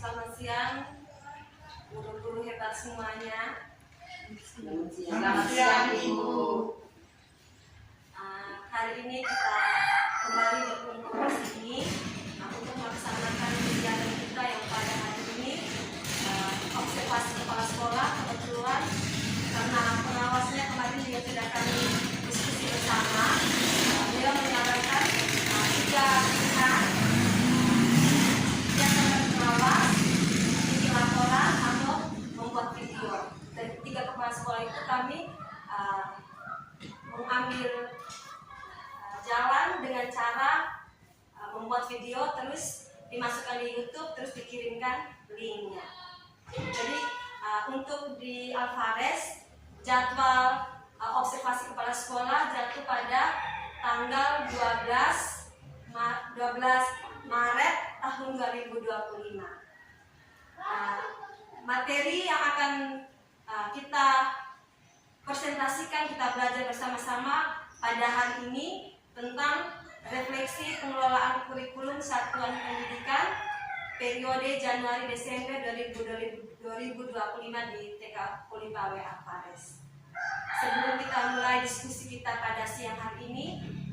Selamat siang, guru-guru hebat semuanya. Selamat siang, Ibu. Hari ini kita kembali berkumpul di sini untuk melaksanakan kegiatan kita yang pada hari ini observasi kepala sekolah. Kebetulan karena pengawasnya kemarin juga sudah kami diskusi bersama, beliau menyarankan tiga pihak laporan atau membuat video. Dari tiga kepala sekolah itu kami mengambil jalan dengan cara membuat video, terus dimasukkan di YouTube, terus dikirimkan linknya. Jadi untuk di Alvarez jadwal observasi kepala sekolah jatuh pada tanggal 12 Maret tahun 2025. Materi yang akan kita presentasikan, kita belajar bersama-sama pada hari ini tentang refleksi pengelolaan kurikulum satuan pendidikan periode Januari-Desember 2025 di TK Polipawe Alvarez. Sebelum kita mulai diskusi kita pada siang hari ini,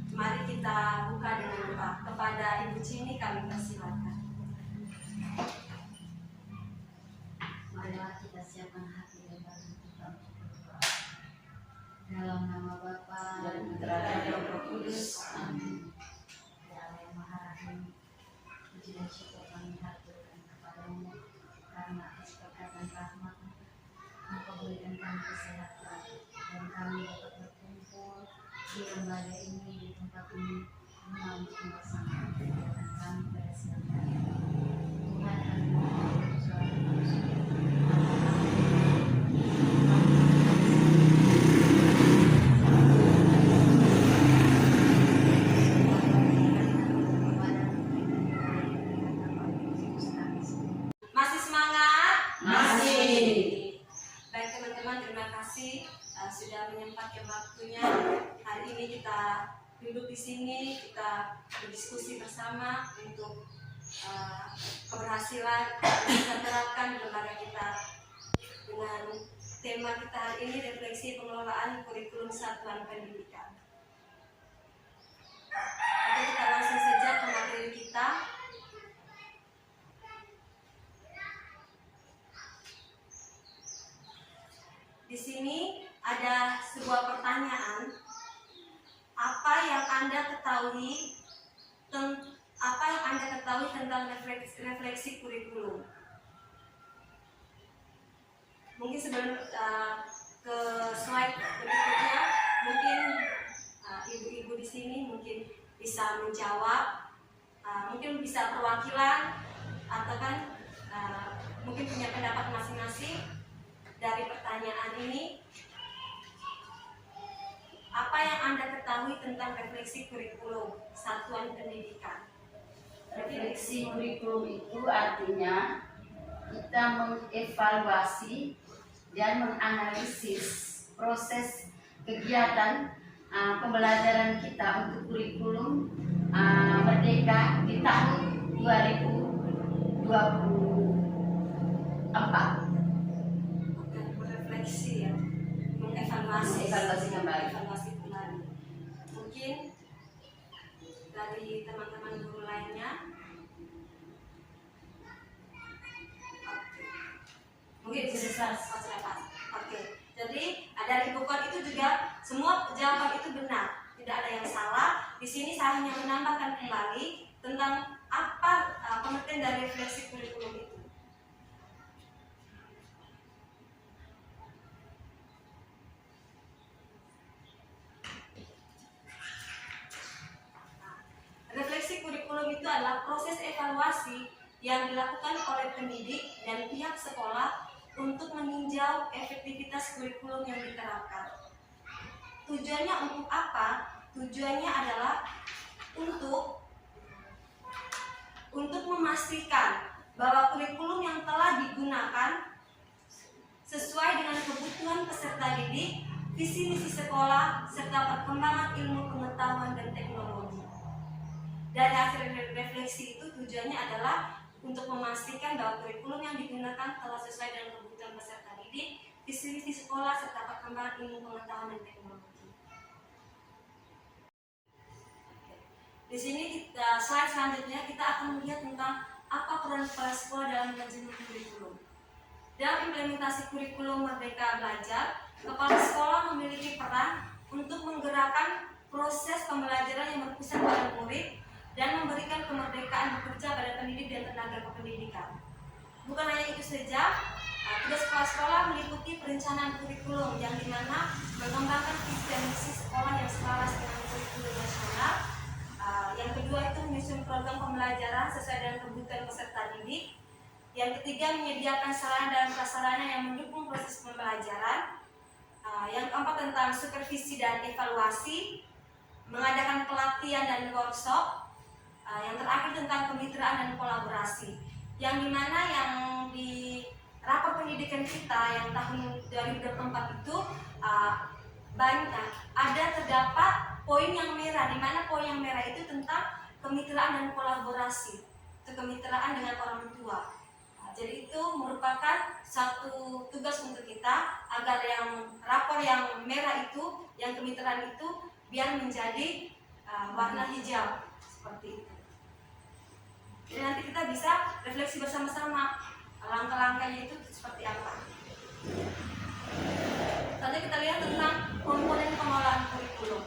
mari kita buka dengan doa. Kepada Ibu Cini kami persilakan. Marilah kita siapkan hati dan batin kita untuk berdoa. Dalam nama Bapa dan Putra dan Roh Kudus. Amin. Ya Allah yang Maha Rahim, puji dan syukur kami haturkan kepadamu karena atas berkat dan rahmat Engkau berikan kami kesehatan dan kami dapat berkumpul di lembaga ini, di tempat ini untuk melaksanakan kegiatan kami pada siang hari. Tuhan kami mohon suara manusia. Masih semangat? Masih. Baik teman-teman, terima kasih sudah menyempatkan waktunya. Hari ini kita duduk di sini, kita berdiskusi bersama untuk keberhasilan yang bisa terapkan di lembaga kita dengan tema kita hari ini, refleksi pengelolaan kurikulum satuan pendidikan. Oke, kita langsung saja ke materi kita. Di sini ada sebuah pertanyaan, apa yang Anda ketahui tentang refleksi kurikulum? Mungkin sebelum ke slide berikutnya, mungkin ibu-ibu di sini mungkin bisa menjawab, mungkin bisa perwakilan atau kan mungkin punya pendapat masing-masing dari pertanyaan ini. Apa yang Anda ketahui tentang refleksi kurikulum satuan pendidikan? Refleksi kurikulum itu artinya kita mengevaluasi dan menganalisis proses kegiatan pembelajaran kita untuk kurikulum Merdeka di tahun 2024. Refleksi ya, mengevaluasi kembali. Evaluasi kembali. Mungkin dari teman-teman guru lainnya. Mungkin sudah pas. Oke. Jadi dari buku itu juga semua jawaban itu benar, tidak ada yang salah. Di sini saya hanya menambahkan kembali tentang apa pengertian dari refleksi kurikulum itu. Refleksi kurikulum itu adalah proses evaluasi yang dilakukan oleh pendidik dan pihak sekolah untuk meninjau efektivitas kurikulum yang diterapkan. Tujuannya untuk apa? Tujuannya adalah untuk memastikan bahwa kurikulum yang telah digunakan sesuai dengan kebutuhan peserta didik, visi misi sekolah, serta perkembangan ilmu pengetahuan dan teknologi. Dari hasil refleksi itu tujuannya adalah untuk memastikan bahwa kurikulum yang digunakan telah sesuai dengan kebutuhan peserta didik, visi sekolah, serta perkembangan ilmu pengetahuan dan teknologi. Di sini slide selanjutnya kita akan melihat tentang apa peran kepala sekolah dalam manajemen kurikulum. Dalam implementasi kurikulum Merdeka Belajar, kepala sekolah memiliki peran untuk menggerakkan proses pembelajaran yang berpusat pada murid dan memberikan kemerdekaan bekerja pada pendidik dan tenaga kependidikan. Bukan hanya itu saja, tugas kepala sekolah meliputi perencanaan kurikulum yang dimana mengembangkan visi dan misi sekolah yang selaras dengan kurikulum nasional. Yang kedua itu menyusun program pembelajaran sesuai dengan kebutuhan peserta didik. Yang ketiga menyediakan sarana dan prasarana yang mendukung proses pembelajaran. Yang keempat tentang supervisi dan evaluasi, mengadakan pelatihan dan workshop. Yang terakhir tentang kemitraan dan kolaborasi. Yang dimana yang di rapor pendidikan kita yang tahun 2024 itu banyak terdapat poin yang merah, di mana poin yang merah itu tentang kemitraan dan kolaborasi, itu kemitraan dengan orang tua. Jadi itu merupakan satu tugas untuk kita agar yang rapor yang merah itu, yang kemitraan itu biar menjadi warna hijau seperti itu. Jadi nanti kita bisa refleksi bersama-sama langkah-langkahnya itu seperti apa. Tadi kita lihat tentang komponen pengelolaan kurikulum.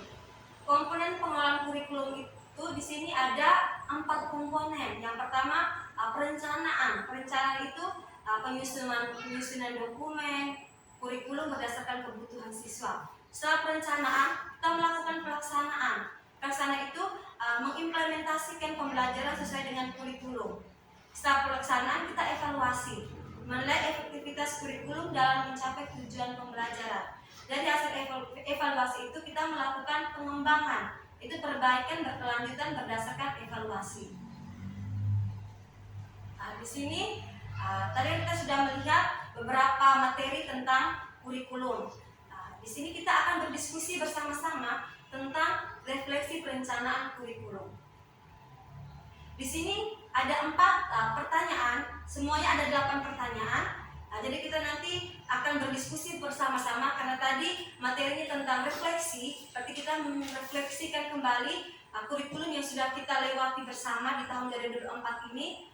Komponen pengelolaan kurikulum itu di sini ada 4 komponen. Yang pertama perencanaan. Perencanaan itu penyusunan dokumen kurikulum berdasarkan kebutuhan siswa. Setelah perencanaan, kita melakukan pelaksanaan. Pelaksanaan itu mengimplementasikan pembelajaran sesuai dengan kurikulum. Setelah pelaksanaan, kita evaluasi, menilai efektivitas kurikulum dalam mencapai tujuan pembelajaran. Dari hasil evaluasi itu kita melakukan pengembangan, itu perbaikan berkelanjutan berdasarkan evaluasi. Di sini tadi kita sudah melihat beberapa materi tentang kurikulum. Di sini kita akan berdiskusi bersama-sama tentang refleksi perencanaan kurikulum. Di sini ada 4 pertanyaan, semuanya ada 8 pertanyaan. Jadi kita nanti akan berdiskusi bersama-sama karena tadi materinya tentang refleksi, berarti kita merefleksikan kembali kurikulum yang sudah kita lewati bersama di tahun 2024 ini.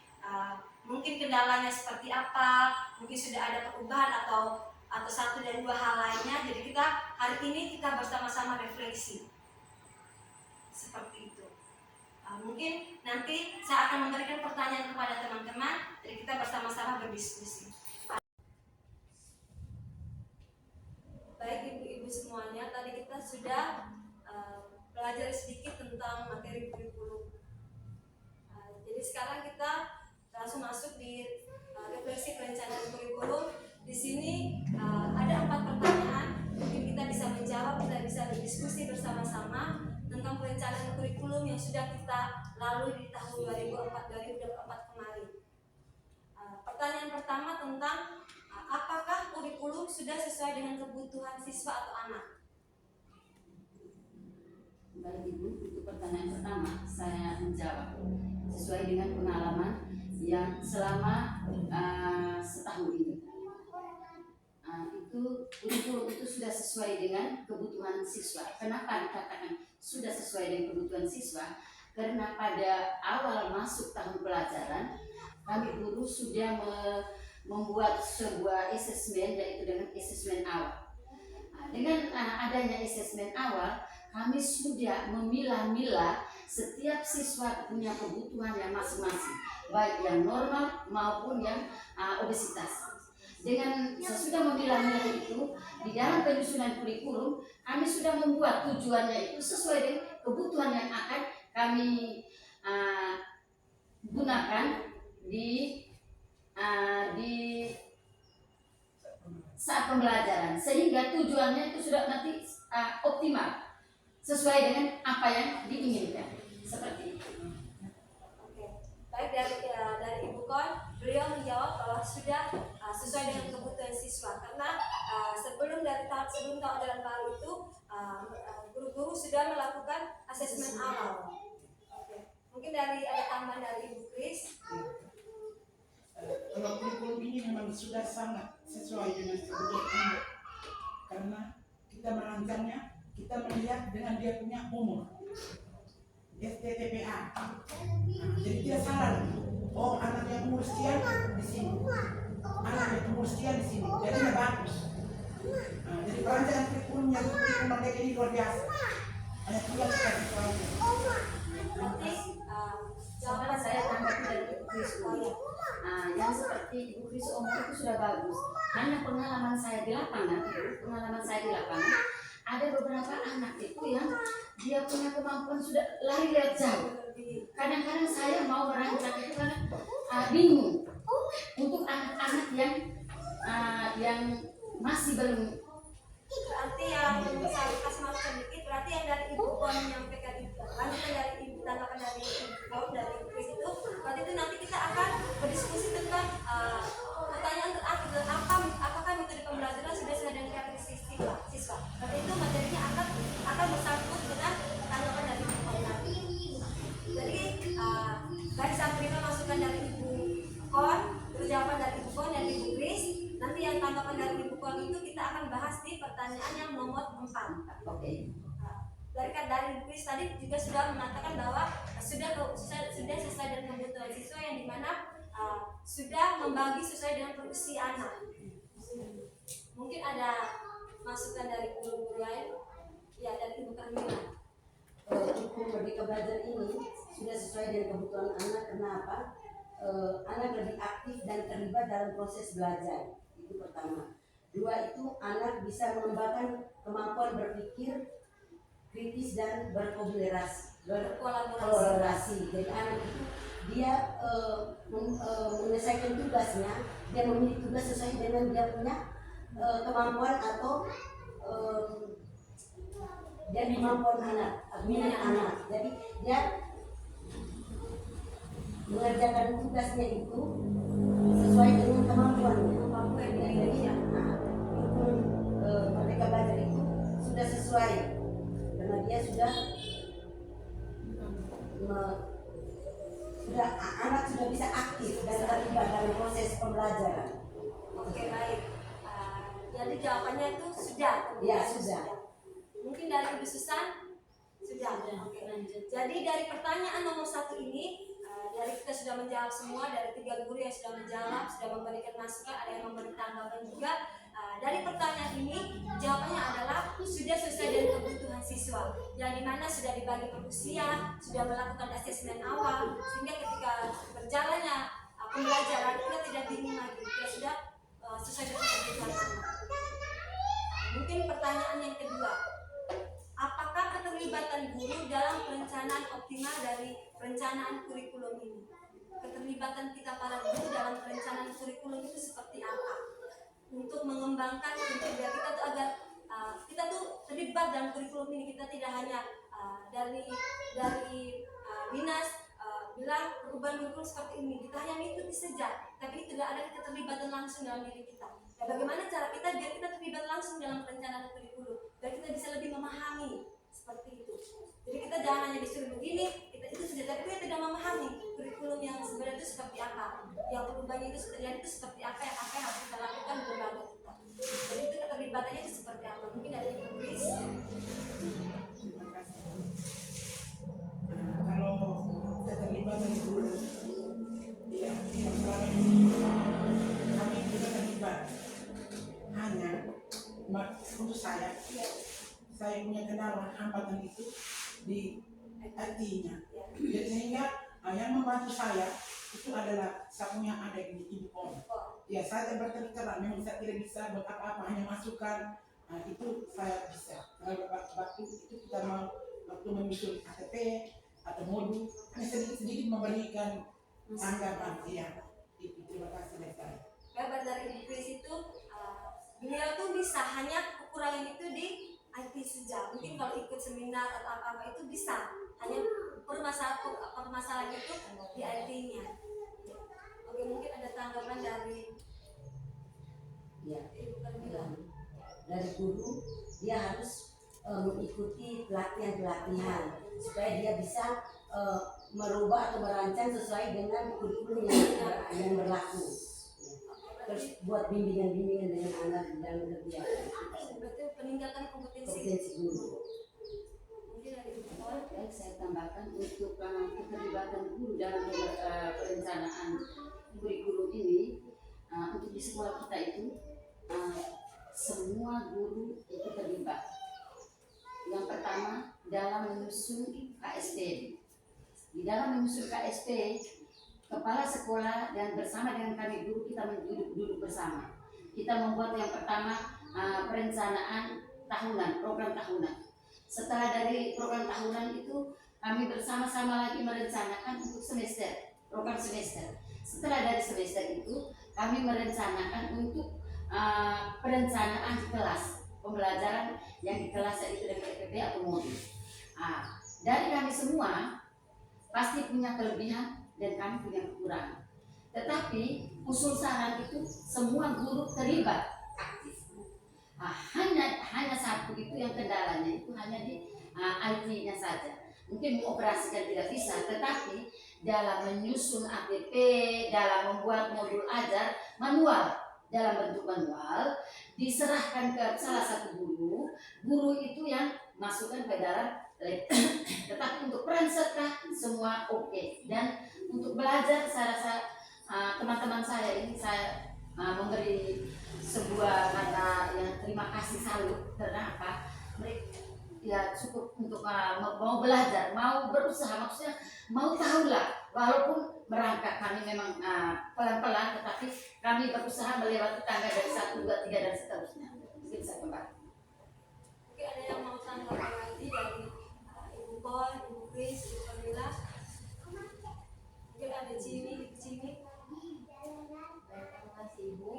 Mungkin kendalanya seperti apa, mungkin sudah ada perubahan atau satu dan dua hal lainnya. Jadi kita hari ini kita bersama-sama refleksi seperti itu. Mungkin nanti saya akan memberikan pertanyaan kepada teman-teman, jadi kita bersama-sama berdiskusi. Baik ibu-ibu semuanya, tadi kita sudah belajar sedikit tentang materi kurikulum. Jadi sekarang kita langsung masuk di refleksi perencanaan kurikulum. Di sini ada 4 pertanyaan, mungkin kita bisa menjawab, kita bisa berdiskusi bersama-sama tentang perencanaan kurikulum yang sudah kita lalui di tahun 2024 kemarin. Pertanyaan pertama tentang apakah kurikulum sudah sesuai dengan kebutuhan siswa atau anak? Baik Ibu, untuk pertanyaan pertama saya menjawab sesuai dengan pengalaman yang selama setahun ini. Itu kurikulum itu sudah sesuai dengan kebutuhan siswa. Kenapa dikatakan sudah sesuai dengan kebutuhan siswa? Karena pada awal masuk tahun pelajaran, kami guru sudah membuat sebuah asesmen, yaitu dengan asesmen awal. Dengan adanya asesmen awal, kami sudah memilah-milah setiap siswa punya kebutuhan yang masing-masing, baik yang normal maupun yang obesitas. Dengan sesudah memilah-milah itu, di dalam penyusunan kurikulum, kami sudah membuat tujuannya itu sesuai dengan kebutuhan yang akan kami gunakan di saat pembelajaran, sehingga tujuannya itu sudah nanti optimal sesuai dengan apa yang diinginkan, seperti itu. Oke. Baik, dari Ibu Kon, beliau menjawab bahwa sudah sesuai dengan kebutuhan siswa, karena sebelum tahun ajaran baru itu guru-guru sudah melakukan asesmen awal. Oke. Mungkin ada tambahan dari Ibu Kris. ini memang sudah sangat sesuai dengan kebutuhan anak, karena kita merancangnya, kita melihat dengan dia punya umur STTPA. Jadi tidak salah. Oh, anak yang umur sekian di sini, anak yang umur sekian di sini, jadi tidak bagus. Jadi perancangan kurikulumnya Merdeka ini luar biasa. Hanya tinggal kita dikuasai. Berarti Jawaban saya tanggapi dari Ibu Kris dulu. Yang seperti Ibu Kris omong itu sudah bagus. Hanya pengalaman saya di lapangan, ada beberapa anak itu yang dia punya kemampuan sudah lari lewat jauh. Kadang-kadang saya mau merancang itu karena bingung untuk anak-anak yang masih belum. berarti yang saya kasih masuk sedikit, berarti yang dari ibu kon menyampaikan itu, lanjutan dari ibu, tanggapan dari ibu kon, dari ibu Kris itu, berarti itu nanti kita akan berdiskusi tentang pertanyaan terakhir, apakah metode pembelajaran sudah sesuai dengan karakteristik siswa. Berarti itu materinya akan bersangkut dengan tanggapan dari ibu kon nanti. Jadi dari saat terima masukan dari ibu kon, terus jawaban dari ibu kon dan ibu Kris, nanti yang tanggapan dari ibu kon itu kita akan bahas di pertanyaan yang nomor 4. Oke. Dari ibu Kris tadi juga sudah mengatakan bahwa sudah sesuai dengan kebutuhan siswa, yang dimana sudah membagi sesuai dengan produksi anak. Mungkin ada masukan dari guru-guru lain? Ya, dari ibu Karmila. Kurikulum Merdeka Belajar ini sudah sesuai dengan kebutuhan anak. Kenapa? Anak lebih aktif dan terlibat dalam proses belajar. Itu pertama. Dua, itu anak bisa mengembangkan kemampuan berpikir kritis dan berkolaborasi. Jadi anak itu dia menyelesaikan tugasnya, dia memilih tugas sesuai dengan dia punya kemampuan atau dan kemampuan minat anak. Jadi dia mengerjakan tugasnya itu sesuai dengan kemampuannya. Jadi Merdeka Belajar itu sudah sesuai karena dia sudah anak sudah bisa aktif dan terlibat dalam proses pembelajaran. Oke, baik. Jadi jawabannya itu sudah. Ya, sudah. Mungkin dari Ibu Susan sudah. Oke, lanjut. Jadi dari pertanyaan nomor 1 ini, dari kita sudah menjawab semua, dari 3 guru yang sudah menjawab, sudah memberikan masukan, ada yang memberi tanggapan juga. Dari pertanyaan ini jawabannya adalah sudah sesuai dengan kebutuhan siswa, yang dimana sudah dibagi per usia, sudah melakukan asesmen awal, sehingga ketika berjalannya pembelajaran kita tidak bingung lagi, kita sudah sesuai dengan kebutuhan anak. Mungkin pertanyaan yang kedua, apakah keterlibatan guru dalam perencanaan optimal dari perencanaan kurikulum ini? Keterlibatan kita para guru dalam perencanaan kurikulum itu seperti apa? Untuk mengembangkan biar kita tuh agar kita tuh terlibat dalam kurikulum ini, kita tidak hanya dari dinas bilang perubahan kurikulum seperti ini, kita hanya mengikuti saja, tapi tidak ada keterlibatan langsung dalam diri kita. Nah, bagaimana cara kita biar kita terlibat langsung dalam perencanaan kurikulum, biar kita bisa lebih memahami seperti itu. Jadi kita jangan hanya disuruh begini, kita itu sudah, tapi kita tidak memahami kurikulum yang sebenarnya itu seperti apa, yang perubahannya itu seperti apa yang harus kita lakukan di lembaga kita. Jadi itu keterlibatannya itu seperti apa? Mungkin ada Ibu Kris. Terima kasih. Kalau keterlibatan guru, ya selama ini kami juga terlibat. Hanya untuk saya punya kendala hambatan itu di IT-nya. Jadi sehingga yang membantu saya itu adalah saya punya adik di Ibu Kon. Ya, saya berterus memang saya tidak bisa buat apa-apa, hanya masukan. Itu saya bisa. Waktu itu kita waktu menyusun KTP atau modul, hanya sedikit memberikan tanggapan. Ya, itu terima kasih dari saya. Kabar dari Ibu Kris itu, beliau tuh bisa, hanya kekurangan itu di IT saja. Mungkin kalau ikut seminar atau apa-apa itu bisa, hanya permasalahan itu di IT-nya. Oke, mungkin ada tanggapan dari Ibu Karmila. Dari guru dia harus mengikuti pelatihan supaya dia bisa merubah atau merancang sesuai dengan kurikulum yang berlaku. buat bimbingan-bimbingan dengan anak dalam kegiatan Berarti peningkatan kompetensi kompetensi guru. mungkin dari Ibu Pol. Baik, saya tambahkan untuk keterlibatan guru dalam perencanaan kurikulum ini, untuk di sekolah kita itu semua guru itu terlibat. Yang pertama dalam menyusun KSP. Di dalam menyusun KSP, kepala sekolah dan bersama dengan kami guru kita duduk bersama. Kita membuat yang pertama perencanaan tahunan, program tahunan. Setelah dari program tahunan itu kami bersama-sama lagi merencanakan untuk semester, program semester. Setelah dari semester itu kami merencanakan untuk perencanaan di kelas, pembelajaran yang di kelas itu dengan PPP atau modul. Dari kami semua pasti punya kelebihan dan kami punya kekurangan. Tetapi usul saran itu semua guru terlibat aktif. Hanya satu itu yang kendalanya itu hanya di IT-nya saja. Mungkin mengoperasikan tidak bisa, tetapi dalam menyusun APP, dalam membuat modul ajar manual, dalam bentuk manual diserahkan ke salah satu guru itu yang masukkan ke dalam tetapi untuk peran serta semua oke. Dan untuk belajar saya rasa teman-teman saya ini saya memberi sebuah kata yang terima kasih salut. Karena apa? Mereka ya cukup untuk mau belajar, mau berusaha, maksudnya mau tahu lah, walaupun merangkak kami memang pelan-pelan, tetapi kami berusaha melewati tangga dari 1, 2, 3 dan seterusnya. Mungkin saya kembali. Oke, ada yang mau tanggapan lagi dari Ibu Pol, Ibu Kris, Ibu Kamila? Mungkin ada Cimi. Baik, terima kasih Ibu.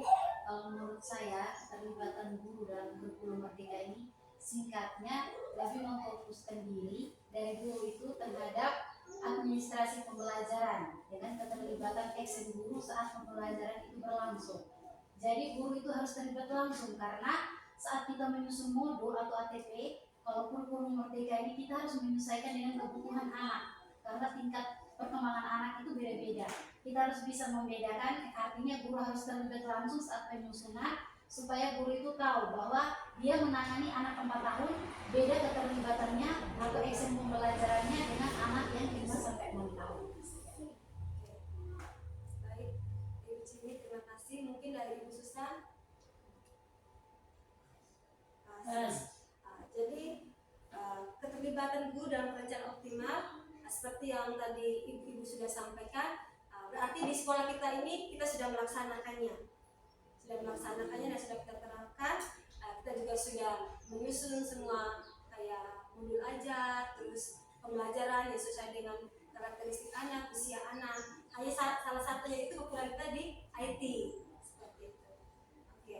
Kalau menurut saya keterlibatan guru dalam kurikulum Merdeka ini singkatnya lebih memfokuskan diri dari guru itu terhadap administrasi pembelajaran dengan keterlibatan eksen guru saat pembelajaran itu berlangsung. Jadi guru itu harus terlibat langsung karena saat kita menyusun modul atau ATP, kalau kurikulum Merdeka ini kita harus menyesuaikan dengan kebutuhan anak karena tingkat perkembangan anak itu beda-beda. Kita harus bisa membedakan, artinya guru harus terlibat langsung saat penyusunan supaya guru itu tahu bahwa dia menangani anak 4 tahun, beda keterlibatannya atau eksen pembelajarannya dengan anak yang 5 sampai 6 tahun. Baik, Ibu Cimi, terima kasih. Mungkin dari Ibu Susan. Jadi keterlibatan guru dalam perencanaan optimal seperti yang tadi Ibu sudah sampaikan, berarti di sekolah kita ini kita sudah melaksanakannya dan sudah kita terapkan. Kita juga sudah menyusun semua kayak modul ajar, terus pembelajaran yang sesuai dengan karakteristik anak, usia anak. Hanya salah satunya itu kekurangan kita di IT seperti itu. Oke.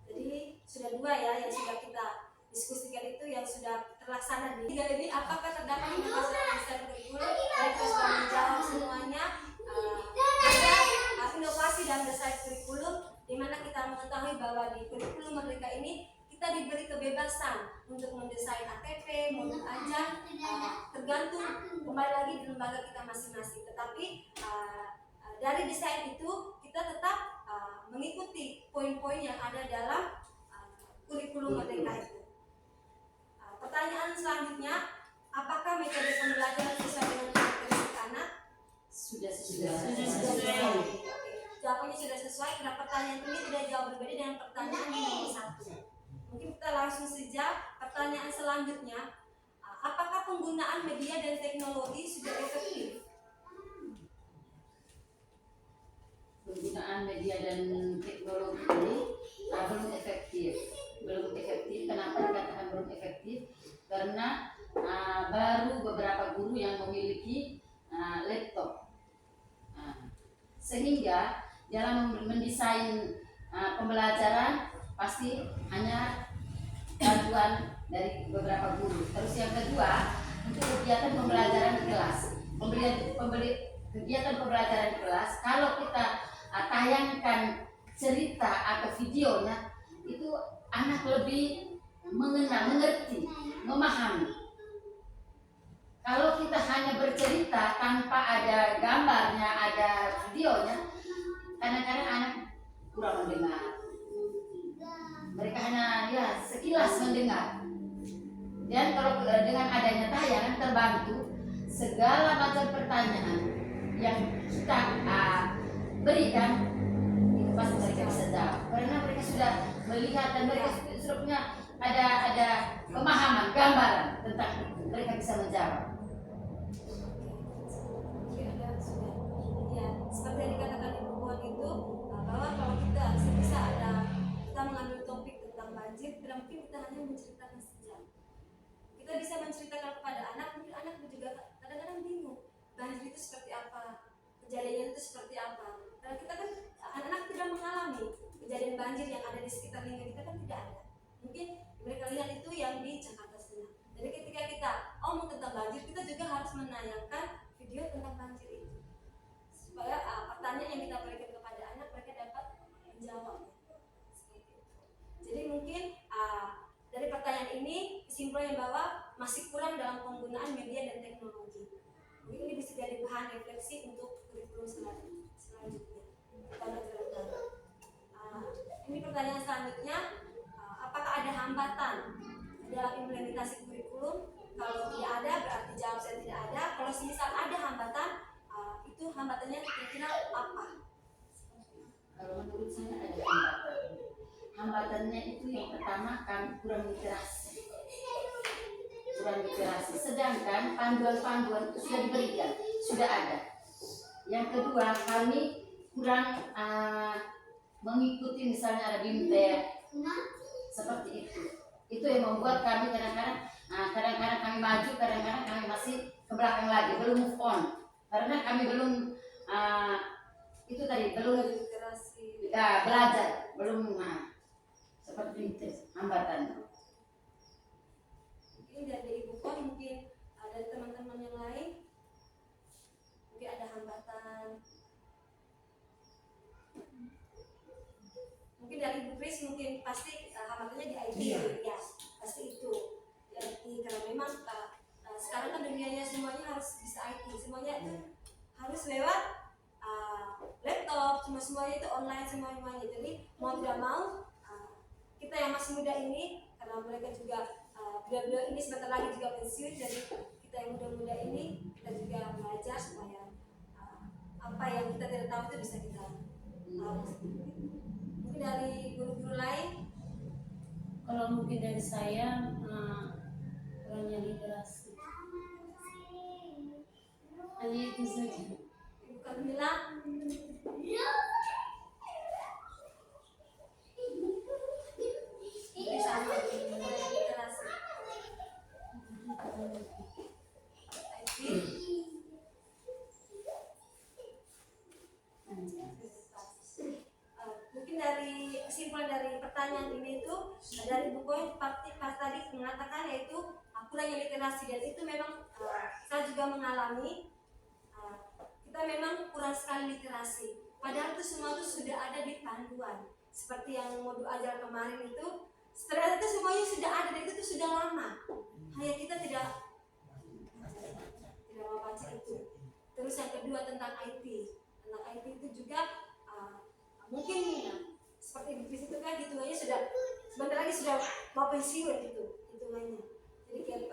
Jadi sudah 2 ya yang sudah kita diskusikan itu yang sudah terlaksana di 3 ini. Apakah terdapat inovasi desain kurikulum? Mereka sudah menjawab semuanya. Ada inovasi dalam desain kurikulum di mana kita mengetahui bahwa di kurikulum Merdeka ini kita diberi kebebasan untuk mendesain ATP, modul ajar, tergantung kembali lagi di lembaga kita masing-masing. Tetapi dari desain itu kita tetap mengikuti poin-poin yang ada dalam kurikulum Merdeka itu. Pertanyaan selanjutnya, apakah metode pembelajaran sesuai dengan karakteristik anak? Sudah. Jawabannya sudah sesuai. Karena pertanyaan ini tidak jauh berbeda dengan pertanyaan yang nomor 1. Mungkin kita langsung saja pertanyaan selanjutnya. Apakah penggunaan media dan teknologi sudah efektif? Penggunaan media dan teknologi ini belum efektif. Kenapa dikatakan belum efektif? Karena baru beberapa guru yang memiliki laptop, sehingga dalam mendesain pembelajaran pasti hanya bantuan dari beberapa guru. Terus yang kedua, untuk kegiatan pembelajaran di kelas, kegiatan pembelajaran di kelas, kalau kita tayangkan cerita atau videonya, itu anak lebih mengerti, memahami. Kalau kita hanya bercerita tanpa ada gambarnya, ada videonya, kadang-kadang anak kurang mendengar. Mereka hanya ya sekilas mendengar. Dan kalau dengan adanya tayangan terbantu segala macam pertanyaan yang kita berikan itu pasti mereka bisa jawab karena mereka sudah melihat dan mereka sudah punya ada pemahaman gambaran tentang itu. Mereka bisa menjawab. Ya, seperti yang dikatakan Ibu Puan itu bahwa kalau kita bisa kita mengambil topik tentang banjir, tidak mungkin kita hanya menceritakan sejarah. Kita bisa menceritakan kepada anak, mungkin anak juga kadang-kadang bingung banjir itu seperti apa, kejadiannya itu seperti apa. Karena kita kan anak-anak tidak mengalami kejadian banjir yang ada di sekitar lingkungan kita kan tidak ada. Mungkin mereka lihat itu yang di Jakarta Selatan. Jadi ketika kita omong tentang banjir, kita juga harus menayangkan video tentang banjir itu supaya pertanyaan yang kita berikan kepada anak mereka dapat menjawab. Jadi mungkin dari pertanyaan ini kesimpulannya bahwa masih kurang dalam penggunaan media dan teknologi. Mungkin ini bisa jadi bahan refleksi untuk kurikulum selanjutnya. Ini pertanyaan selanjutnya, apakah ada hambatan dalam implementasi kurikulum? Kalau tidak ada berarti jawab saya tidak ada. Kalau misal ada hambatan, itu hambatannya kira-kira apa? Kalau menurut saya ada hambatan. Hambatannya itu yang pertama kan kurang literasi. Sedangkan panduan-panduan itu sudah diberikan, sudah ada. Yang kedua, kami kurang mengikuti misalnya ada BIMTEK seperti itu. Itu yang membuat kami kadang-kadang kami maju, kadang-kadang kami masih ke belakang lagi, belum move on. Karena kami belum itu tadi belum belajar, belum seperti itu hambatan. Mungkin dari Ibu Puan, mungkin dari teman-teman yang lain mungkin ada hambatan. Mungkin dari Ibu Kris mungkin pasti hambatannya di IT, ya pasti itu. Jadi karena memang sekarang kan dunianya semuanya harus bisa IT, semuanya itu harus lewat laptop, semuanya itu online semuanya. Jadi mau tidak mau kita yang masih muda ini, karena mereka juga beliau-beliau ini sebentar lagi juga pensiun, jadi kita yang muda-muda ini kita juga belajar supaya apa yang kita tidak tahu itu bisa kita tahu. Mungkin dari guru-guru lain? Kalau mungkin dari saya kurangnya literasi. Hanya itu saja. Ibu Kamila? Ini sama kurangnya literasi. Mungkin dari kesimpulan dari pertanyaan ini itu dari buku pas tadi mengatakan yaitu kurangnya literasi, dan itu memang saya juga mengalami. Kita memang kurang sekali literasi, padahal itu semua itu sudah ada di panduan seperti yang modul ajar kemarin itu. Setelah itu semuanya sudah ada dan itu sudah lama, hanya kita tidak mau baca itu. Terus yang kedua tentang IT itu juga mungkin seperti di itu kan hitungannya sudah sebentar lagi sudah mau pensiun itu hitungannya. Jadi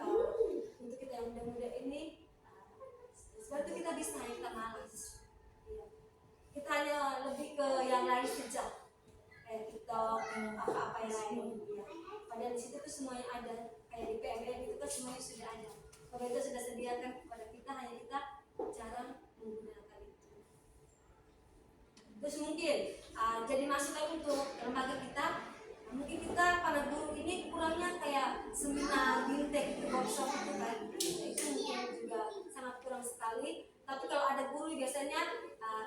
untuk kita yang muda-muda ini sebenarnya kita bisa, hanya kita malas. Ya. Kita hanya lebih ke yang lain saja, kayak TikTok, apa-apa yang lain. Ya. Padahal di situ tuh semuanya ada, kayak di PMN itu kan semuanya sudah ada. Pemerintah sudah sediakan kepada kita, hanya kita jarang menggunakan itu. Terus mungkin jadi masukan untuk lembaga kita. Mungkin kita para guru ini kurangnya kayak seminar, BIMTEK, itu workshop itu kan, itu mungkin juga sangat kurang sekali. Tapi kalau ada guru biasanya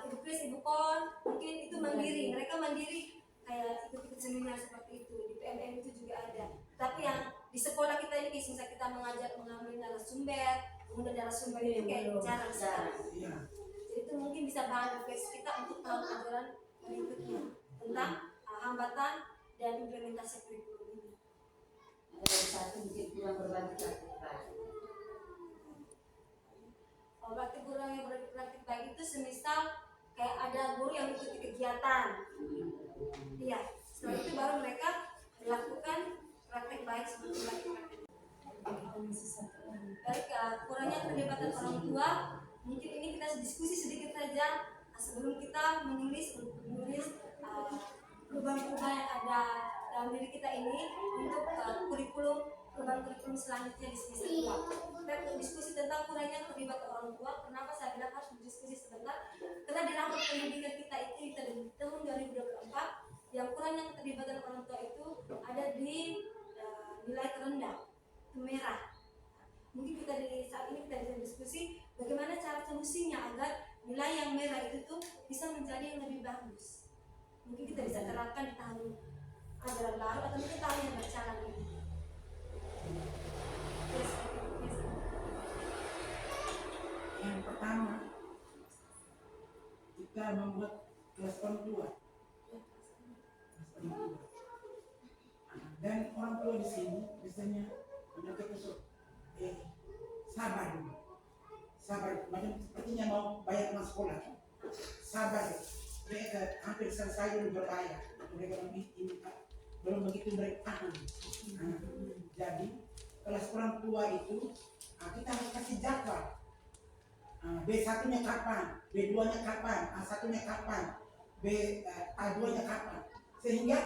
Ibu Kris, Ibu Pon, mungkin itu mandiri, mereka mandiri kayak ikut seminar seperti itu. Di PMM itu juga ada. Tapi yang di sekolah kita ini, misalnya kita mengambil narasumber, kemudian narasumber itu kayak jarang sekali. Jadi itu mungkin bisa bahan refleksi kita untuk tahun ajaran berikutnya tentang hambatan dan implementasi kurikulum ini. Ada satu mungkin kurang berbagi praktik. Praktik kurang yang praktik baik itu semisal kayak ada guru yang mengikuti kegiatan. Iya, setelah itu baru mereka melakukan praktek baik seperti baik. Baik, kurangnya keterlibatan orang tua, mungkin ini kita diskusi sedikit saja sebelum kita menulis perubahan-perubahan yang ada dalam diri kita ini untuk perubahan kurikulum selanjutnya di semester 2. Kita diskusi tentang kurangnya keterlibatan orang tua. Kenapa saya bilang harus berdiskusi sebentar? Karena di rapor pendidikan kita itu di tahun 2024 yang kurangnya keterlibatan orang tua itu ada di nilai terendah, itu merah. Mungkin kita saat ini kita bisa diskusi bagaimana cara solusinya agar nilai yang merah itu tuh bisa menjadi yang lebih bagus. Mungkin kita bisa terapkan di tahun ajaran baru atau mungkin tahun yang berjalan ini. Yang pertama, kita membuat kelas orang tua. Dan orang tua di sini biasanya mereka tuh sabar dulu. Sabar, macam sepertinya mau bayar uang sekolah. Sabar, mereka hampir selesai dulu berbayar. Mereka belum begitu mereka tahu. Jadi kelas orang tua itu kita harus kasih jadwal. B1-nya kapan, B2-nya kapan, A1-nya kapan, A2-nya kapan. Sehingga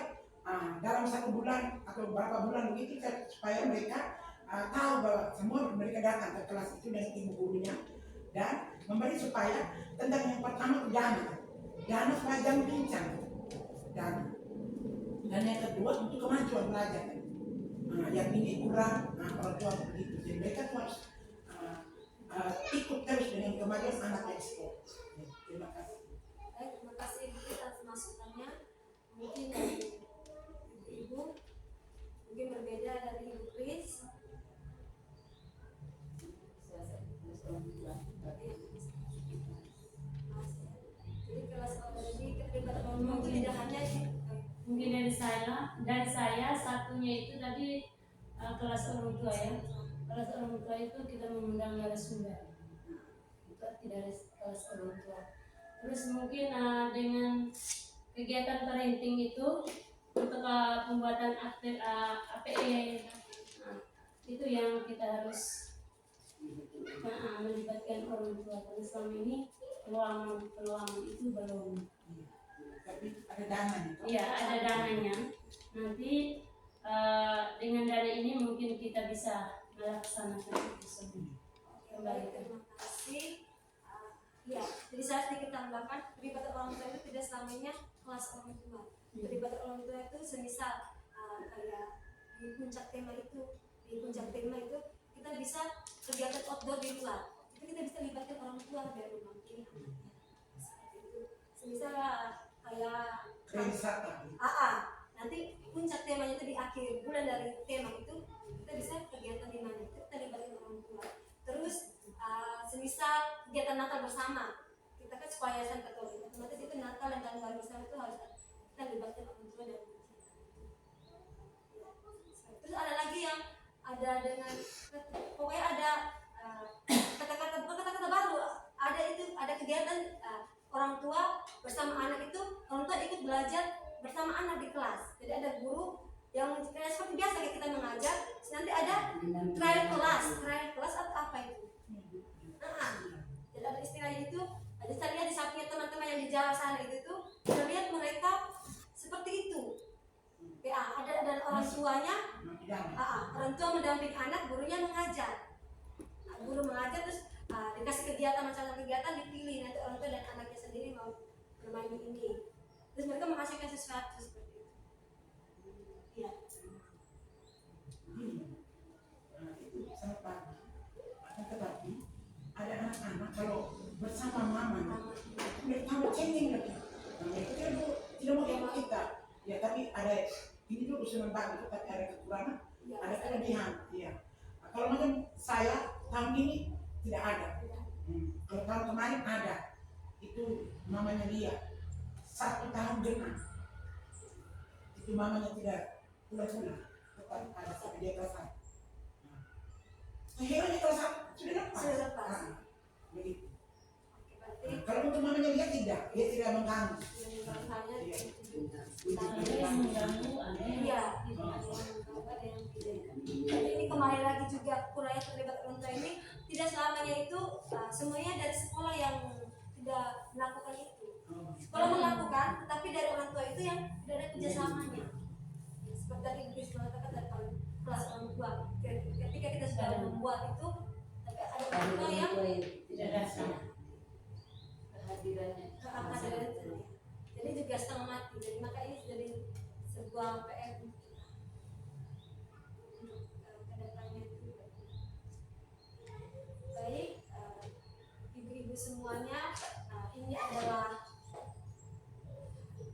dalam 1 bulan atau berapa bulan begitu supaya mereka tahu bahwa semua mereka datang ke kelas itu dengan ibu gurunya dan memberi supaya tentang yang pertama dana supaya jangan pincang dan yang kedua untuk kemajuan belajar. Yang ini kurang orang tua begitu, jadi mereka harus ikut terus dengan kemajuan anak ekspor. Terima kasih. Baik, terima kasih atas masukannya. Mungkin dari ibu mungkin berbeda dari Ibu Kris. Jadi kelas ini keterlibatan orang tua itu tidak hanya Mungkin dari saya satunya itu tadi kelas orang tua ya. Kelas orang tua itu kita mengundang narasumber. Itu arti dari kelas orang tua. Terus mungkin dengan kegiatan parenting itu untuk pembuatan APE itu yang kita harus melibatkan orang tua. Karena selama ini peluang itu belum. Tapi ada dananya. Iya, ada dananya. Nanti dengan dana ini mungkin kita bisa melaksanakan itu semua. Baik, terima kasih. Ya, jadi saya sedikit tambahkan, keterlibatan orang tua itu tidak selamanya kelas orang tua. Keterlibatan orang tua itu semisal kayak di puncak tema itu kita bisa kegiatan outdoor di luar. Itu kita bisa libatkan orang tua dari rumah ini. Seperti itu. Semisal kayak Wisata. nanti puncak temanya itu di akhir bulan dari tema itu kita bisa kegiatan di mana itu kita libatkan orang tua. Terus semisal kegiatan Natal bersama, kita kan supaya Yayasan Katolik, otomatis itu Natal dan tahun baru bersama itu harus kita libatkan orang tua dan terus ada lagi yang ada dengan pokoknya ada kata-kata baru, ada kegiatan orang tua bersama anak itu, orang tua ikut belajar bersama anak di kelas. Jadi ada guru yang kayak seperti biasa kayak kita mengajar, nanti ada trial kelas atau apa itu? Jadi ada istilahnya itu. Jadi saya lihat di sampingnya teman-teman yang di jalan sana itu tuh, saya lihat mereka seperti itu. Ya, ada orang tuanya, orang tua mendampingi anak, gurunya mengajar. Guru mengajar terus dikasih kegiatan macam-macam kegiatan dipilih, nanti orang tua dan anaknya sendiri mau bermain ini. Terus mereka menghasilkan sesuatu seperti itu. Iya. Itu sangat bagus. Tetapi ada anak-anak kalau bersama mama, mereka tambah cengeng lagi. Mereka tidak mau ikut kita. Ya tapi ada ini dulu usulan bagus, tapi ada kekurangan, ada kelebihan. Iya. Kalau macam saya tahun ini tidak ada. Kalau tahun kemarin ada. Itu mamanya dia 1 tahun genap. Itu mamanya tidak pulang-pulang. Tetap ada sampai dia kelas 1. Akhirnya kelas 1 sudah lepas. Begitu. Oke, berarti Kalau untuk mamanya lihat tidak, dia tidak mengganggu. Hanya Iya. Ada yang mengganggu, ada yang iya, ada yang tidak. Jadi ini kembali lagi juga kurangnya terlibat orang tua ini tidak selamanya itu semuanya dari sekolah yang tidak melakukan itu. Sekolah melakukan, tetapi dari orang tua itu yang tidak ada kerjasamanya. Seperti tadi Ibu mengatakan dari kelas orang tua. Ketika kita sudah membuat itu, ada orang tua yang tidak datang kehadirannya. jadi juga setengah mati. Jadi maka ini jadi sebuah PR untuk kedepannya itu. Baik, ibu-ibu semuanya, ini adalah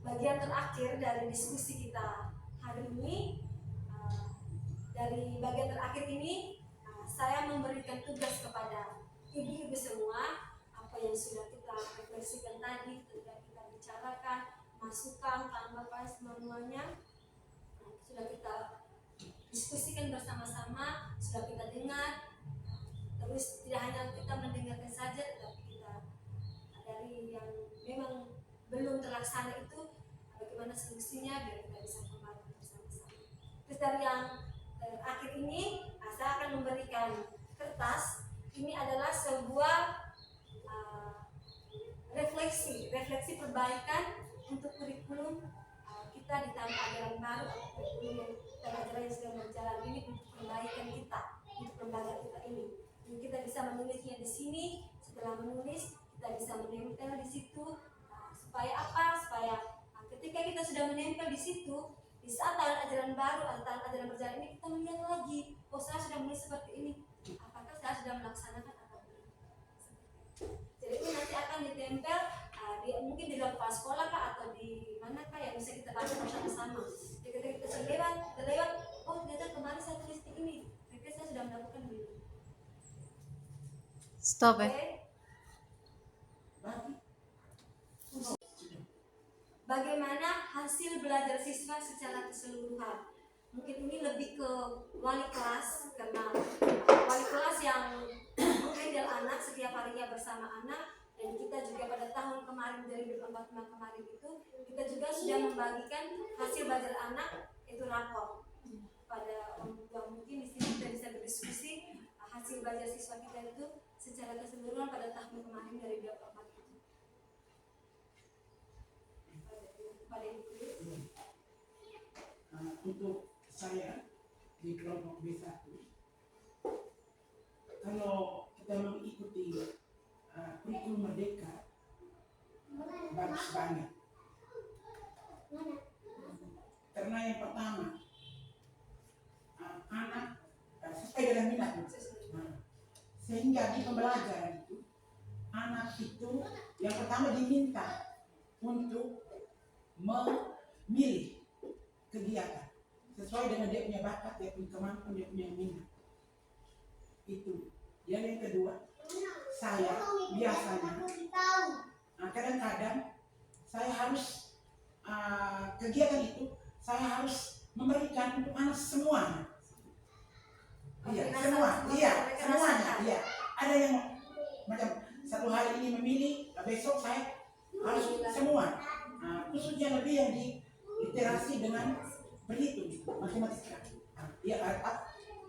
bagian terakhir dari diskusi kita hari ini. Dari bagian terakhir ini, saya memberikan tugas kepada ibu-ibu semua apa yang sudah kita refleksikan tadi, sudah kita bicarakan, masukan, tanggapan semuanya sudah kita diskusikan bersama-sama, sudah kita dengar. Terus tidak hanya kita mendengarkan saja, tetapi kita dari yang memang belum terlaksana itu bagaimana solusinya biar kita bisa kembali bersama-sama. Terus dari yang terakhir ini saya akan memberikan kertas. Ini adalah sebuah refleksi perbaikan untuk kurikulum kita di tahun ajaran baru atau kurikulum dan ajaran yang sedang berjalan ini untuk perbaikan kita, untuk lembaga kita ini. Jadi kita bisa menulisnya di sini. Setelah menulis kita bisa menempel di situ. Supaya apa? Supaya ketika kita sudah menempel di situ, di saat tahun ajaran baru atau tahun ajaran berjalan ini kita melihat lagi, oh saya sudah menulis seperti ini, apakah saya sudah melaksanakan atau belum? Jadi ini nanti akan ditempel mungkin di dalam kepala sekolah kah atau di mana kah yang bisa kita baca bersama-sama. Jadi ketika kita sudah lewat, oh ternyata kemarin saya tulis ini, berarti saya sudah melakukan ini. Stop ya. Oke. Bagaimana hasil belajar siswa secara keseluruhan? Mungkin ini lebih ke wali kelas, karena wali kelas yang menghandle anak setiap harinya bersama anak, dan kita juga pada tahun kemarin 2045 kemarin itu kita juga sudah membagikan hasil belajar anak itu rapor pada orang tua. Mungkin di sini kita bisa berdiskusi hasil belajar siswa kita itu secara keseluruhan pada tahun kemarin dari 2024 itu. Untuk saya di kelompok B1, kalau kita mengikuti kurikulum merdeka bagus banget. Karena yang pertama anak sesuai dengan minatnya. Sehingga di pembelajaran itu anak itu yang pertama diminta untuk memilih kegiatan sesuai dengan dia punya bakat, dia punya kemampuan, dia punya minat. Itu. Yang kedua, saya biasanya kadang-kadang saya harus kegiatan itu saya harus memberikan untuk anak semuanya. Iya, semua. Iya, semuanya. Iya. Ada yang macam satu hari ini memilih, besok saya harus semua. Khususnya lebih yang di literasi dengan berhitung, matematika. Ya,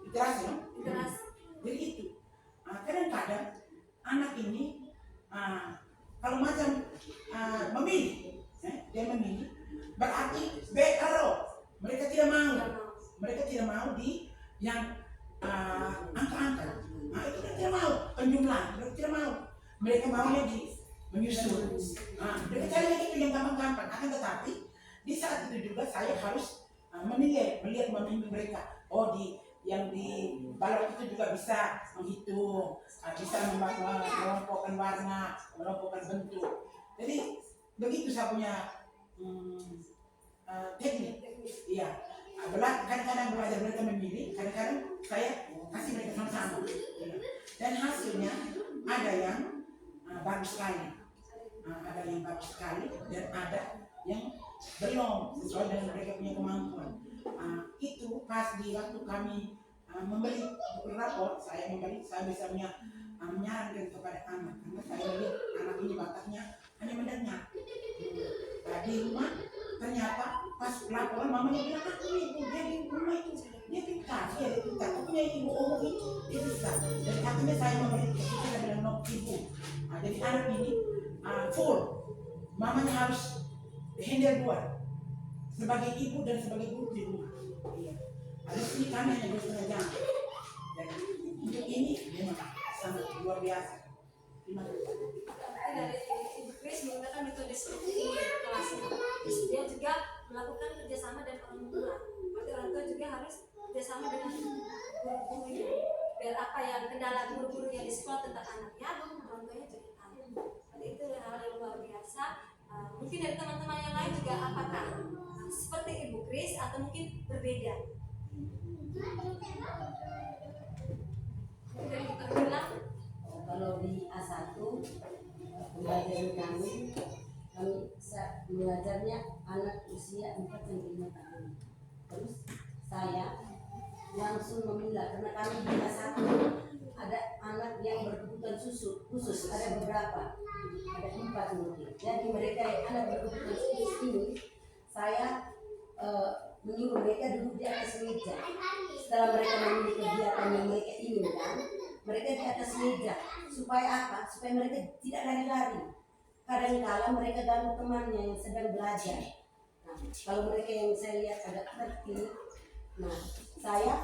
literasi, no? Jadi itu. Kadang-kadang anak ini kalau macam memilih, dia memilih, berarti mereka tidak mau di yang angka-angka. Itu tidak mau penjumlahan, mereka tidak mau. Mereka maunya di menyusun. Mereka cari itu yang gampang-gampang. Akan tetapi di saat itu juga saya harus melihat membimbing mereka. Oh, yang di balok itu juga bisa menghitung, bisa melompokkan warna, melompokkan bentuk. Jadi begitu saya punya teknik. Iya. Kadang-kadang belajar mereka memilih, kadang-kadang saya kasih mereka sama-sama. Dan hasilnya ada yang bagus sekali, ada yang bagus sekali, dan ada yang belum sesuai dengan mereka punya kemampuan. Itu pas di waktu kami membeli rapor, saya biasanya menyarankan kepada anak, karena saya lihat anak ini bakatnya hanya mendengar. Nah, di rumah ternyata pas laporan mamanya bilang aku ibu dia di rumah itu dia pintar, dia pintar, pokoknya ibu omong itu dia bisa. Jadi akhirnya saya memberi keputusan bilang no ibu. Nah, jadi anak ini full, mamanya harus handle dua, sebagai ibu dan sebagai guru di rumah. Iya. Ada sini kami hanya 2,5 jam. Jadi untuk ini memang sangat luar biasa. Terima kasih. Dari Ibu Kris menggunakan metode seperti ini kelasnya. Dia juga melakukan kerjasama dan orang tua. Berarti orang tua juga harus kerjasama dengan guru-gurunya. Biar apa yang kendala guru-gurunya di sekolah tentang anaknya, orang tuanya juga tahu. Jadi itu hal yang luar biasa. Mungkin dari teman-teman yang lain juga apakah seperti Ibu Kris atau mungkin berbeda? Mungkin dari kita bilang Kalau di A1 pembelajaran kami mengajarnya anak usia 4 sampai 5 tahun. Terus saya langsung memilah karena kami di A1 ada anak yang berkebutuhan khusus, ada beberapa, ada 4 mungkin. Jadi mereka yang anak berkebutuhan khusus ini saya menyuruh mereka duduk di atas meja. Setelah mereka memiliki kegiatan yang mereka inginkan, mereka di atas meja. Supaya apa? Supaya mereka tidak lari-lari. Kadang-kala mereka ganggu temannya yang sedang belajar. Nah, kalau mereka yang saya lihat agak tertib, nah saya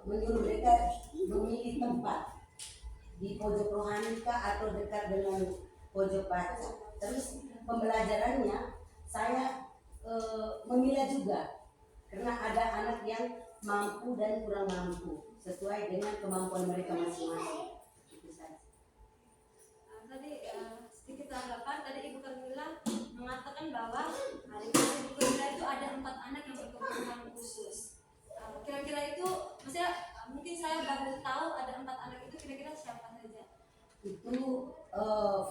menyuruh mereka memilih tempat di pojok rohani atau dekat dengan pojok baca. Terus pembelajarannya saya memilah juga karena ada anak yang mampu dan kurang mampu sesuai dengan kemampuan mereka masing-masing. Itu saja. Tadi sedikit tanggapan, tadi Ibu Karmila mengatakan bahwa di kelas Ibu Karmila itu ada 4 anak yang berkebutuhan khusus. Kira-kira itu, maksudnya mungkin saya baru tahu ada 4 anak itu, kira-kira siapa saja? Itu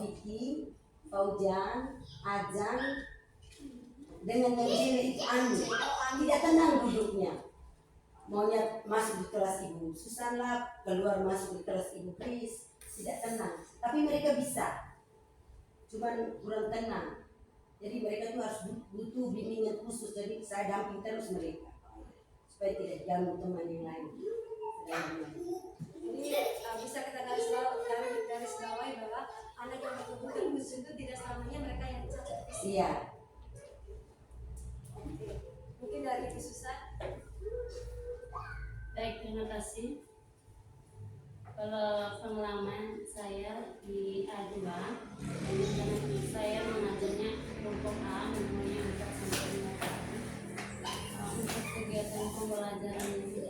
Vicky, Faujan, Ajan, dengan yang cilik itu Anu. Tidak tenang duduknya. Maunya masuk di kelas Ibu Susan lah, keluar masuk di kelas Ibu Kris, tidak tenang. Tapi mereka bisa, cuman kurang tenang. Jadi mereka tuh harus butuh bimbingan khusus. Jadi saya damping terus mereka supaya tidak ganggu teman yang lain. Jadi bisa kita garis bawahi bahwa anak yang berkebutuhan khusus itu tidak selamanya mereka yang cacat fisik. Iya. Mungkin dari Ibu Susan. Baik, terima kasih. Kalau pengalaman saya di A2, saya mengajarnya kelompok A umurnya 4 sampai 5 tahun. Untuk kegiatan pembelajaran itu,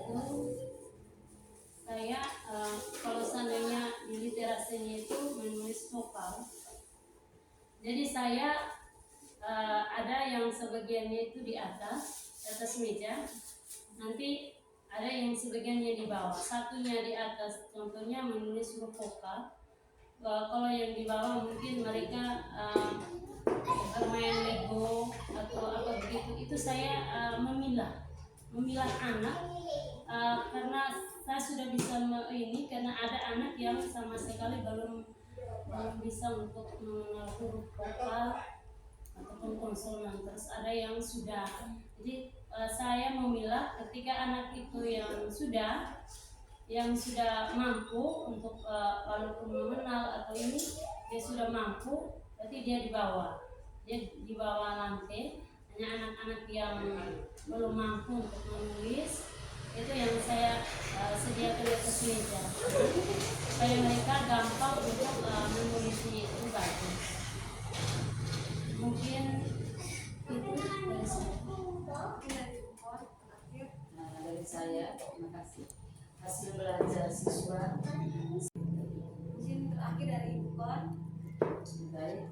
saya kalau seandainya di literasinya itu menulis vokal. Jadi saya ada yang sebagiannya itu di atas meja, nanti ada yang sebagiannya di bawah. Satunya di atas, contohnya menulis huruf vokal. Kalau yang di bawah mungkin mereka bermain Lego atau apa begitu. Itu saya memilah anak karena saya sudah bisa ini, karena ada anak yang sama sekali belum bisa untuk mengenal huruf vokal ataupun konsonan. Terus ada yang sudah. Jadi saya memilah ketika anak itu yang sudah mampu untuk walaupun mengenal atau ini dia sudah mampu, berarti dia di bawah lantai. Hanya anak-anak yang belum mampu untuk menulis itu yang saya sediakan di atas meja supaya mereka gampang untuk menulisnya itu bagus. Mungkin itu dari saya. Dari saya, terima kasih. Hasil belajar siswa. Izin terakhir dari Ibu Kon. Baik.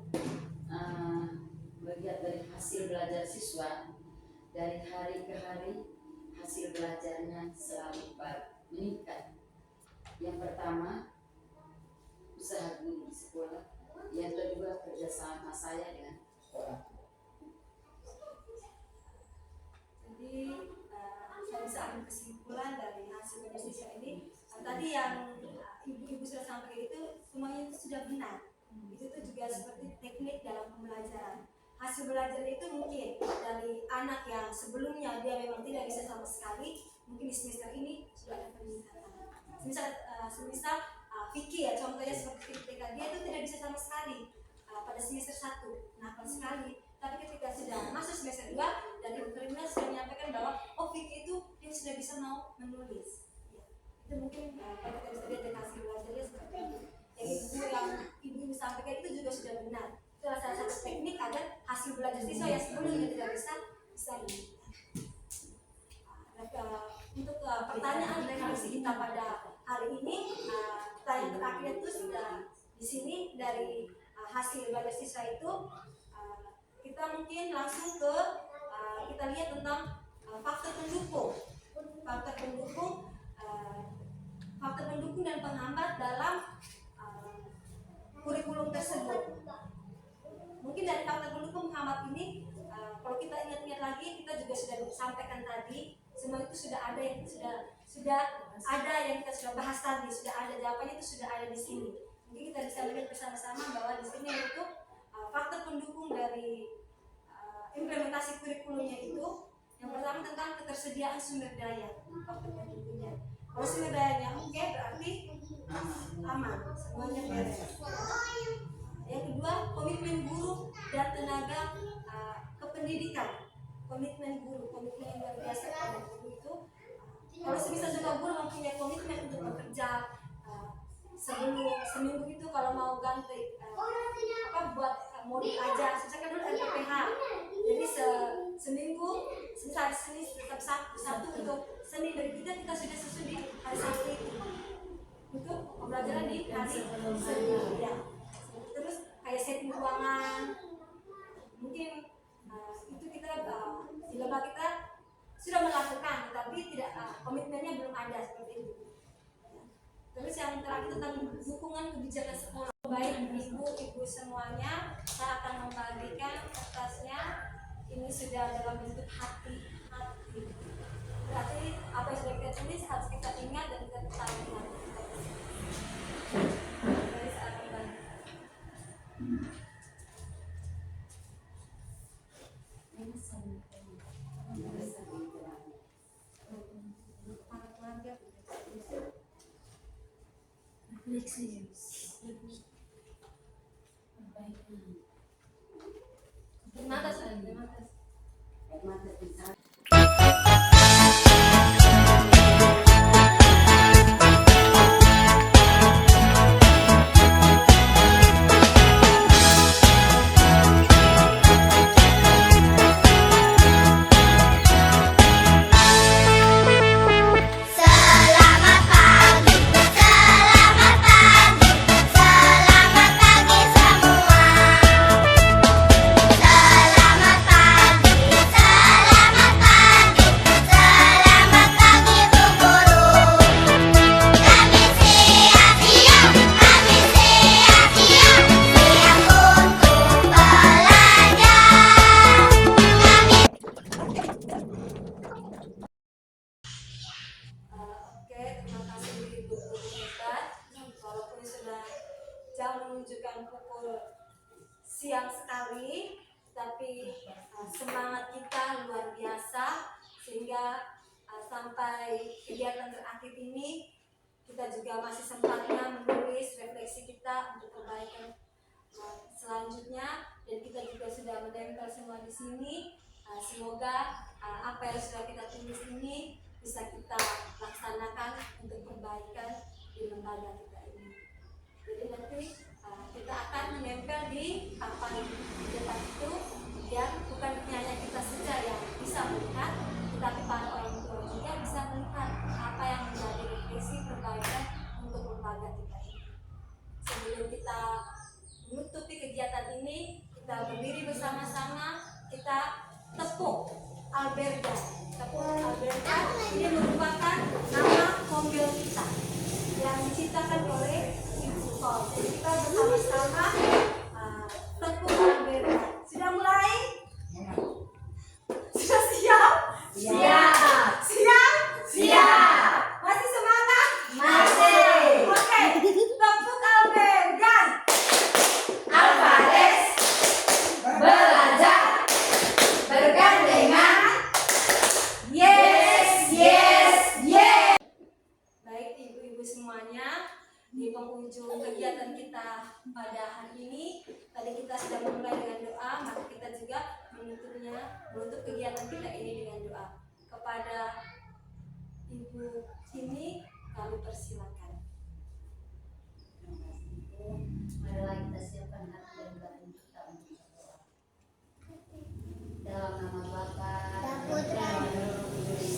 Bagian dari hasil belajar siswa, dari hari ke hari hasil belajarnya selalu meningkat. Yang pertama, usaha guru di sekolah. Yang kedua, kerjasama saya dengan sekolah. Jadi saya bisa ambil kesimpulan dari hasil siswa ini. Tadi yang Ibu benar. Itu tuh juga seperti teknik dalam pembelajaran. Hasil belajar itu mungkin dari anak yang sebelumnya dia memang tidak bisa sama sekali, mungkin di semester ini sudah ada peningkatan. Semisal Vicky ya, contohnya seperti ketika dia itu tidak bisa sama sekali pada semester 1, nakal sekali. Tapi ketika sudah masuk semester 2 dan Ibu Karina sudah menyampaikan bahwa Vicky itu dia sudah bisa mau menulis. Ya, itu mungkin kalau kita bisa lihat dari hasil belajarnya seperti itu. Yang ibu sampaikan itu juga sudah benar. Itu salah satu teknik agar hasil belajar siswa yang sebelumnya tidak bisa untuk pertanyaan refleksi kita pada hari ini, pertanyaan terakhir itu sudah di sini dari hasil belajar siswa itu. Kita mungkin langsung ke kita lihat tentang faktor pendukung dan penghambat dalam kurikulum tersebut. Mungkin dari faktor pendukung penghambat ini, kalau kita ingat-ingat lagi, kita juga sudah sampaikan tadi, semua itu sudah ada yang kita sudah bahas tadi, sudah ada jawabannya, itu sudah ada di sini. Mungkin kita bisa melihat bersama-sama bahwa di sini itu faktor pendukung dari implementasi kurikulumnya itu, yang pertama tentang ketersediaan sumber daya, faktor pendukungnya. Kalau sumber dayanya oke, berarti aman, semuanya beres. Yang kedua, komitmen guru dan tenaga kependidikan. Komitmen yang luar biasa pada guru itu. Kalau semisal juga guru mempunyai komitmen untuk bekerja sebelum seminggu itu, kalau mau ganti buat modif aja, misalkan dulu RPPH. Jadi seminggu, misal Senin tetap Sabtu untuk Senin berikutnya kita sudah sesuai di hari Sabtu itu. Untuk pembelajaran di hari Senin ya. Terus kayak setting ruangan, mungkin itu kita di lembaga kita sudah melakukan, tapi tidak komitmennya belum ada seperti itu. Terus yang terakhir tentang dukungan kebijakan sekolah. Baik ibu semuanya, saya akan membagikan kertasnya. Ini sudah dalam bentuk hati. Berarti apa yang sudah kita tulis harus kita ingat dan kita ketahui. Jadi saya akan bagi. Terima kasih. menunjukkan pukul siang sekali, tapi semangat kita luar biasa sehingga sampai kegiatan terakhir ini kita juga masih sempatnya menulis refleksi kita untuk perbaikan selanjutnya, dan kita juga sudah menempel semua di sini. Semoga apa yang sudah kita tulis ini bisa kita laksanakan untuk perbaikan di lembaga kita ini. Jadi nanti kita akan menempel di papan di depan itu, biar bukan hanya kita saja yang bisa melihat, tetapi para orang tua juga bisa melihat apa yang menjadi refleksi perbaikan untuk lembaga kita ini. Sebelum kita menutupi kegiatan ini, kita berdiri bersama-sama, kita tepuk Alberta. Tepuk Alberta ini merupakan nama mobil kita yang diciptakan oleh Ibu Kol. Jadi kita bersama-sama tepuk Alberta. Sudah menutup kegiatan kita ini dengan doa. Kepada Ibu Cini kami persilakan. Marilah kita siapkan hati dan batin kita untuk berdoa. Dalam nama Bapa dan Putra dan Roh Kudus.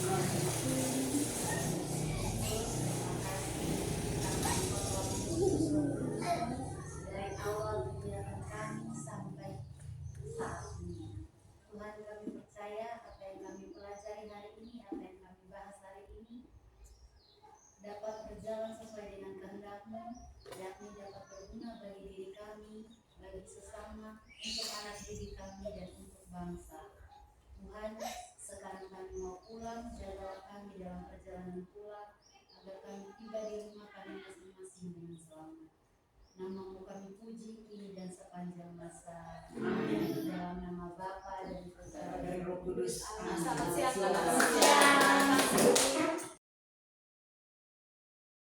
Dari awal kegiatan kami sampai saat ini, Tuhan, kami percaya apa yang kami pelajari hari ini, apa yang kami bahas hari ini dapat berjalan sesuai dengan kehendak-Mu, yakni dapat berguna bagi diri kami, bagi sesama, untuk anak didik kami dan untuk bangsa. Tuhan, sekarang kami mau pulang, jagalah kami dalam perjalanan pulang, agar kami tiba di rumah kami masing-masing dengan selamat. Nama-Mu kami puji kini dan sepanjang masa. Amin. Dalam nama Bapa dan Putra dan Roh Kudus. Selamat siang, selamat siang.